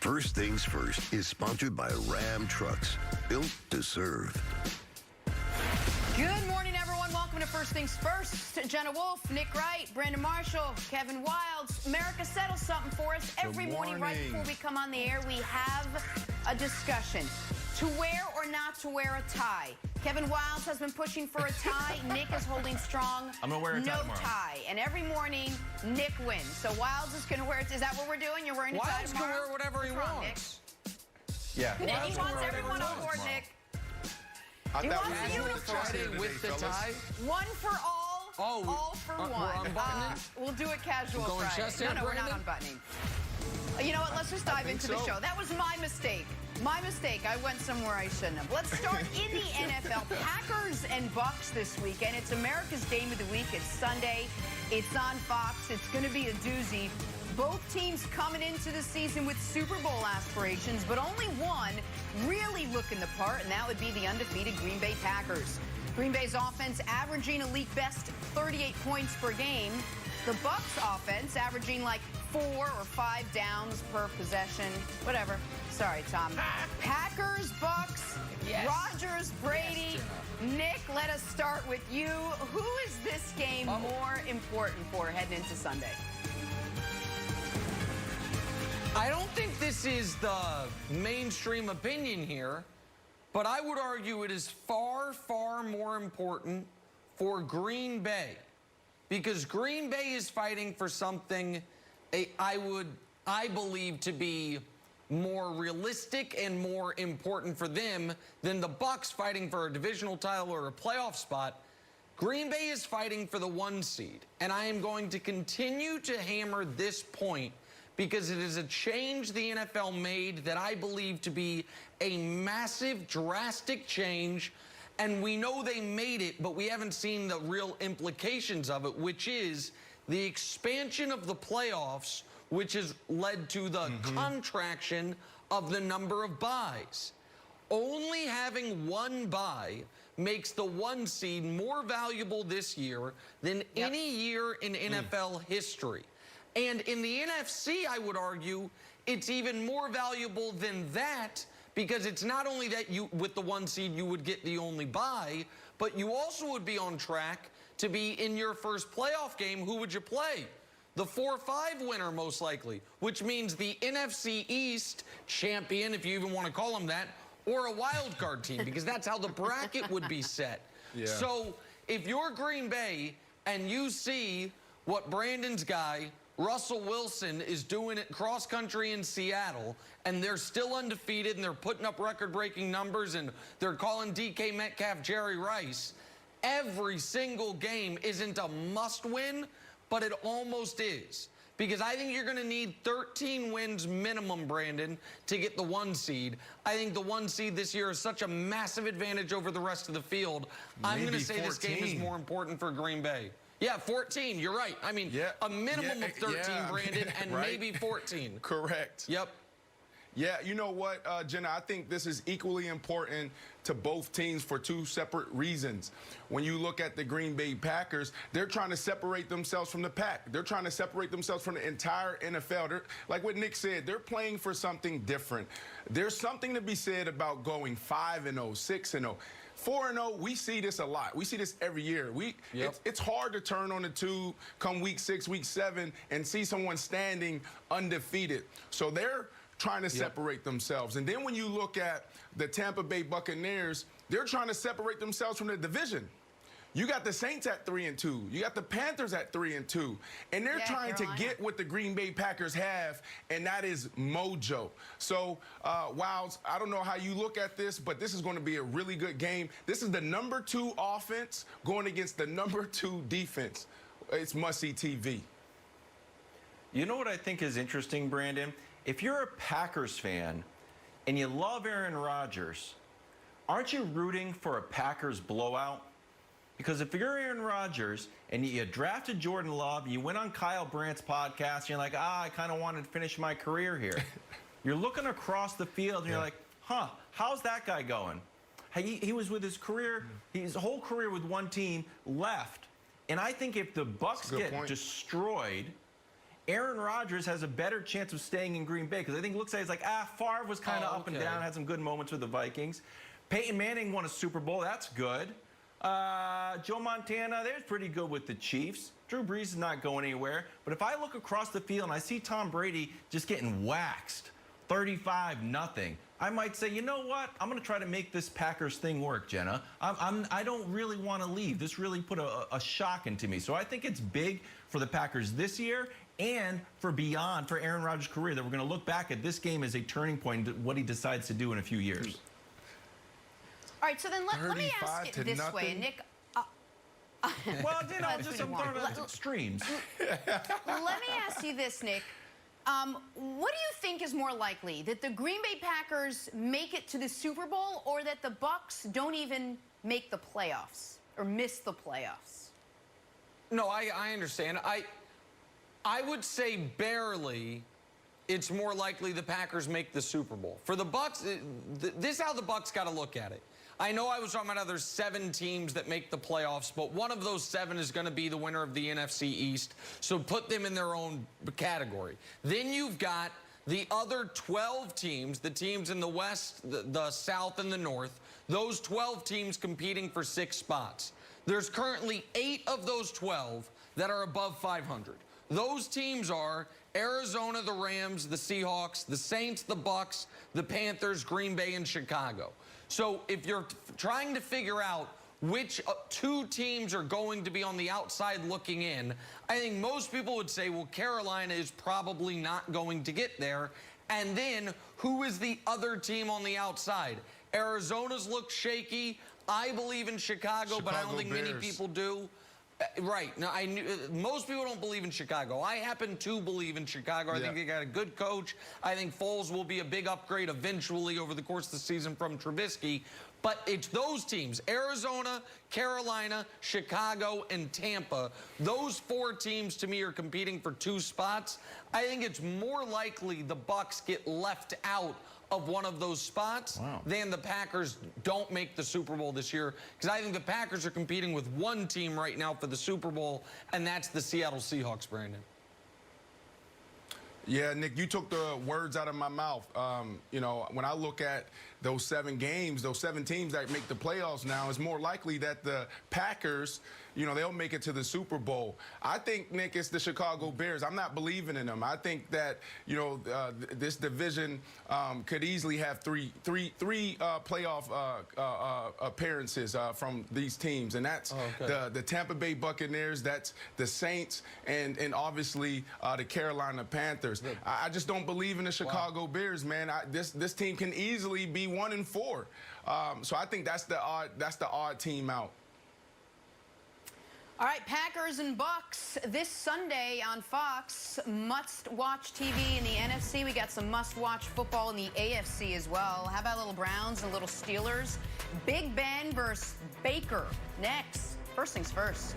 First Things First is sponsored by Ram Trucks, built to serve. Good morning, everyone. Welcome to First Things First. Jenna Wolf, Nick Wright, Brandon Marshall, Kevin Wilds. America settles something for us. Every morning right before we come on the air, we have a discussion. To wear or not to wear a tie. Kevin Wilds has been pushing for a tie. Nick is holding strong. I'm going to wear a tie no tomorrow. tie. And every morning, Nick wins. So Wilds is going to wear it. Is that what we're doing? You're wearing a tie Wilds tomorrow? can wear whatever he wants. Yeah. Nick, he wants everyone on board, Nick. He wants a uniform. With the tie? One for all, all for one. We're unbuttoning? We'll do it casual We're going Friday. chest hair, No, we're not Brandon? unbuttoning. You know what? Let's just dive into the show. That was my mistake. My mistake. I went somewhere I shouldn't have. Let's start in the NFL. Packers and Bucks this weekend. It's America's Game of the Week. It's Sunday. It's on Fox. It's going to be a doozy. Both teams coming into the season with Super Bowl aspirations, but only one really looking the part, and that would be the undefeated Green Bay Packers. Green Bay's offense averaging a league best 38 points per game. The Bucks offense averaging like 4 or 5 downs per possession. Whatever. Sorry, Tom. Packers, Bucks, Yes. Rodgers, Brady. Yes, Nick, let us start with you. Who is this game more important for heading into Sunday? I don't think this is the mainstream opinion here, but I would argue it is far, far more important for Green Bay, because Green Bay is fighting for something I believe to be more realistic and more important for them than the Bucks fighting for a divisional title or a playoff spot. Green Bay is fighting for the 1 seed, and I am going to continue to hammer this point because it is a change the NFL made that I believe to be a massive, drastic change. And we know they made it, but we haven't seen the real implications of it, which is the expansion of the playoffs, which has led to the contraction of the number of byes. Only having 1 bye makes the 1 seed more valuable this year than any year in NFL history. And in the NFC, I would argue, it's even more valuable than that, because it's not only that you, with the 1 seed, you would get the only bye, but you also would be on track to be in your first playoff game. Who would you play? The 4-5 winner, most likely, which means the NFC East champion, if you even want to call them that, or a wild card team, because that's how the bracket would be set. Yeah. So if you're Green Bay and you see what Brandon's guy, Russell Wilson, is doing it cross country in Seattle, and they're still undefeated, and they're putting up record-breaking numbers, and they're calling DK Metcalf Jerry Rice, every single game isn't a must-win, but it almost is. Because I think you're going to need 13 wins minimum, Brandon, to get the 1 seed. I think the 1 seed this year is such a massive advantage over the rest of the field. I'm going to say 14. This game is more important for Green Bay. Yeah, 14. You're right. I mean, a minimum of 13, Brandon, and maybe 14. Correct. Yep. Yeah, you know what, Jenna, I think this is equally important to both teams for 2 separate reasons. When you look at the Green Bay Packers, they're trying to separate themselves from the pack. They're trying to separate themselves from the entire NFL. Like what Nick said, they're playing for something different. There's something to be said about going 5-0, 6-0. 4-0, we see this a lot. We see this every year. It's hard to turn on the tube come week 6, week 7, and see someone standing undefeated. So they're trying to separate themselves. And then when you look at the Tampa Bay Buccaneers, they're trying to separate themselves from the division. You got the Saints at 3-2. You got the Panthers at 3-2. And they're trying to get what the Green Bay Packers have, and that is mojo. So, Wilds, I don't know how you look at this, but this is going to be a really good game. This is the number 2 offense going against the number 2 defense. It's must-see TV. You know what I think is interesting, Brandon? If you're a Packers fan and you love Aaron Rodgers, aren't you rooting for a Packers blowout? Because if you're Aaron Rodgers and you drafted Jordan Love, you went on Kyle Brandt's podcast, and you're like, I kind of wanted to finish my career here. You're looking across the field, and you're like, how's that guy going? He was with his career, his whole career with 1 team, left. And I think if the Bucks get destroyed Aaron Rodgers has a better chance of staying in Green Bay because I think it looks like it's like, Favre was kind of up and down, had some good moments with the Vikings. Peyton Manning won a Super Bowl. That's good. Joe Montana, there's pretty good with the Chiefs. Drew Brees is not going anywhere. But if I look across the field and I see Tom Brady just getting waxed, 35-0, I might say, you know what? I'm going to try to make this Packers thing work, Jenna. I don't really want to leave. This really put a shock into me. So I think it's big for the Packers this year and for beyond, for Aaron Rodgers' career, that we're going to look back at this game as a turning point in what he decides to do in a few years. All right, so then let me ask it this way, Nick. Well, you know, just some extremes. Let me ask you this, Nick. What do you think is more likely, that the Green Bay Packers make it to the Super Bowl or that the Bucks don't even make the playoffs or miss the playoffs? No, I understand. I would say barely. It's more likely the Packers make the Super Bowl. For the Bucks, this is how the Bucks got to look at it. I know I was talking about how there's 7 teams that make the playoffs, but one of those 7 is going to be the winner of the NFC East, so put them in their own category. Then you've got the other 12 teams, the teams in the West, the South, and the North, those 12 teams competing for 6 spots. There's currently 8 of those 12 that are above 500. Those teams are Arizona, the Rams, the Seahawks, the Saints, the Bucks, the Panthers, Green Bay, and Chicago. So if you're trying to figure out which 2 teams are going to be on the outside looking in, I think most people would say, well, Carolina is probably not going to get there. And then who is the other team on the outside? Arizona's look shaky. I believe in Chicago, but I don't think many people do. Right. Now, most people don't believe in Chicago. I happen to believe in Chicago. I think they got a good coach. I think Foles will be a big upgrade eventually over the course of the season from Trubisky. But it's those teams, Arizona, Carolina, Chicago, and Tampa. Those 4 teams, to me, are competing for 2 spots. I think it's more likely the Bucks get left out of one of those spots than the Packers don't make the Super Bowl this year, because I think the Packers are competing with 1 team right now for the Super Bowl, and that's the Seattle Seahawks, Brandon. Yeah, Nick, you took the words out of my mouth. You know, when I look at those 7 games, those 7 teams that make the playoffs now, it's more likely that the Packers, you know, they'll make it to the Super Bowl. I think, Nick, it's the Chicago Bears. I'm not believing in them. I think that, you know, this division could easily have three playoff appearances from these teams, and that's the Tampa Bay Buccaneers, that's the Saints, and obviously the Carolina Panthers. I just don't believe in the Chicago Bears, man. This team can easily be 1-4. So I think that's the odd team out. All right, Packers and Bucks this Sunday on Fox. Must-watch TV in the NFC. We got some must-watch football in the AFC as well. How about little Browns and little Steelers? Big Ben versus Baker next. First things first.